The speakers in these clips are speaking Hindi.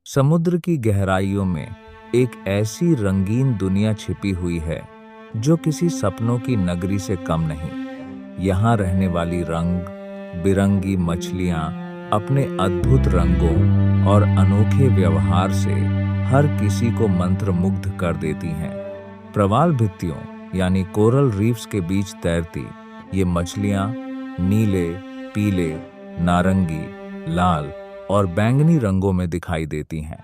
समुद्र की गहराइयों में एक ऐसी रंगीन दुनिया छिपी हुई है जो किसी सपनों की नगरी से कम नहीं। यहाँ रहने वाली रंग बिरंगी मछलियाँ अपने अद्भुत रंगों और अनोखे व्यवहार से हर किसी को मंत्रमुग्ध कर देती हैं। प्रवाल भित्तियों यानी कोरल रीफ्स के बीच तैरती ये मछलियाँ नीले, पीले, नारंगी, लाल और बैंगनी रंगों में दिखाई देती हैं।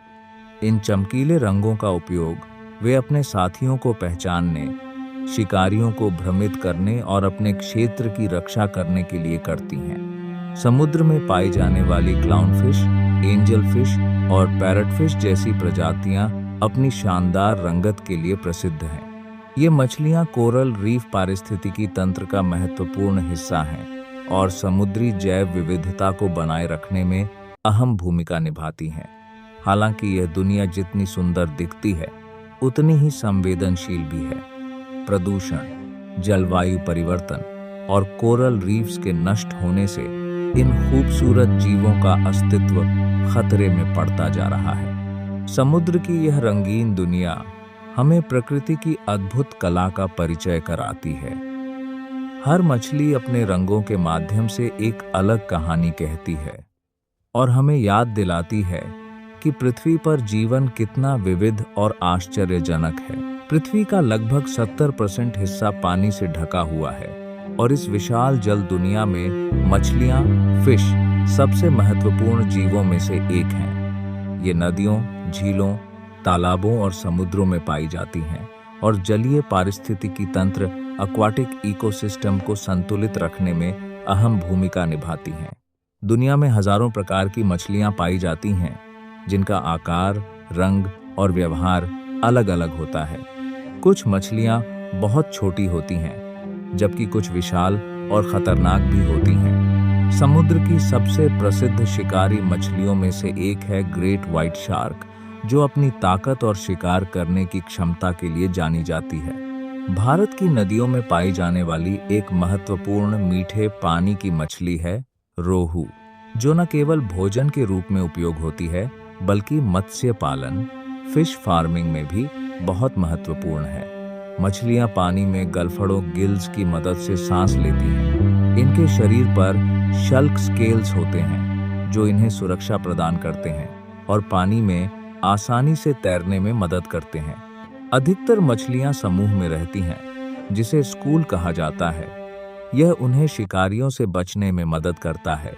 इन चमकीले रंगों का उपयोग वे अपने साथियों को पहचानने, शिकारियों को भ्रमित करने और अपने क्षेत्र की रक्षा करने के लिए करती हैं। समुद्र में पाई जाने वाली क्लाउनफिश, एंजल फिश और पैरटफिश जैसी प्रजातियां अपनी शानदार रंगत के लिए प्रसिद्ध हैं। ये मछलियां कोरल रीफ पारिस्थितिकी तंत्र का महत्वपूर्ण हिस्सा हैं और समुद्री जैव विविधता को बनाए रखने में अहम भूमिका निभाती हैं। हालांकि यह दुनिया जितनी सुंदर दिखती है, उतनी ही संवेदनशील भी है। प्रदूषण, जलवायु परिवर्तन और कोरल रीफ्स के नष्ट होने से इन खूबसूरत जीवों का अस्तित्व खतरे में पड़ता जा रहा है। समुद्र की यह रंगीन दुनिया हमें प्रकृति की अद्भुत कला का परिचय कराती है। हर मछली अपने रंगों के माध्यम से एक अलग कहानी कहती है और हमें याद दिलाती है कि पृथ्वी पर जीवन कितना विविध और आश्चर्यजनक है। पृथ्वी का लगभग 70% हिस्सा पानी से ढका हुआ है और इस विशाल जल दुनिया में मछलियां, फिश सबसे महत्वपूर्ण जीवों में से एक हैं। ये नदियों, झीलों, तालाबों और समुद्रों में पाई जाती हैं और जलीय पारिस्थितिकी तंत्र एक्वाटिक इकोसिस्टम को संतुलित रखने में अहम भूमिका निभाती हैं। दुनिया में हजारों प्रकार की मछलियां पाई जाती हैं जिनका आकार, रंग और व्यवहार अलग अलग होता है। कुछ मछलियां बहुत छोटी होती हैं, जबकि कुछ विशाल और खतरनाक भी होती हैं। समुद्र की सबसे प्रसिद्ध शिकारी मछलियों में से एक है ग्रेट व्हाइट शार्क, जो अपनी ताकत और शिकार करने की क्षमता के लिए जानी जाती है। भारत की नदियों में पाई जाने वाली एक महत्वपूर्ण मीठे पानी की मछली है रोहू, जो न केवल भोजन के रूप में उपयोग होती है बल्कि मत्स्य पालन, फिश फार्मिंग में भी बहुत महत्वपूर्ण है। मछलियां पानी में गलफड़ों गिल्स की मदद से सांस लेती हैं। इनके शरीर पर शल्क स्केल्स होते हैं जो इन्हें सुरक्षा प्रदान करते हैं और पानी में आसानी से तैरने में मदद करते हैं। अधिकतर मछलियां समूह में रहती हैं, जिसे स्कूल कहा जाता है। यह उन्हें शिकारियों से बचने में मदद करता है।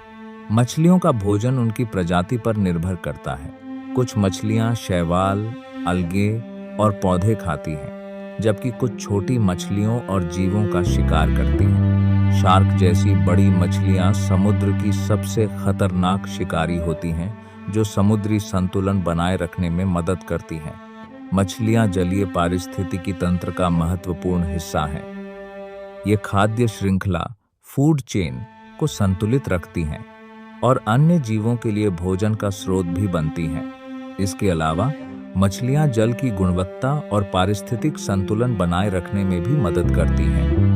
मछलियों का भोजन उनकी प्रजाति पर निर्भर करता है। कुछ मछलियां शैवाल, अलगे और पौधे खाती हैं, जबकि कुछ छोटी मछलियों और जीवों का शिकार करती हैं। शार्क जैसी बड़ी मछलियां समुद्र की सबसे खतरनाक शिकारी होती हैं, जो समुद्री संतुलन बनाए रखने में मदद करती हैं। मछलियां जलीय पारिस्थितिकी तंत्र का महत्वपूर्ण हिस्सा हैं। ये खाद्य श्रृंखला फूड चेन को संतुलित रखती हैं और अन्य जीवों के लिए भोजन का स्रोत भी बनती हैं। इसके अलावा मछलियां जल की गुणवत्ता और पारिस्थितिक संतुलन बनाए रखने में भी मदद करती हैं।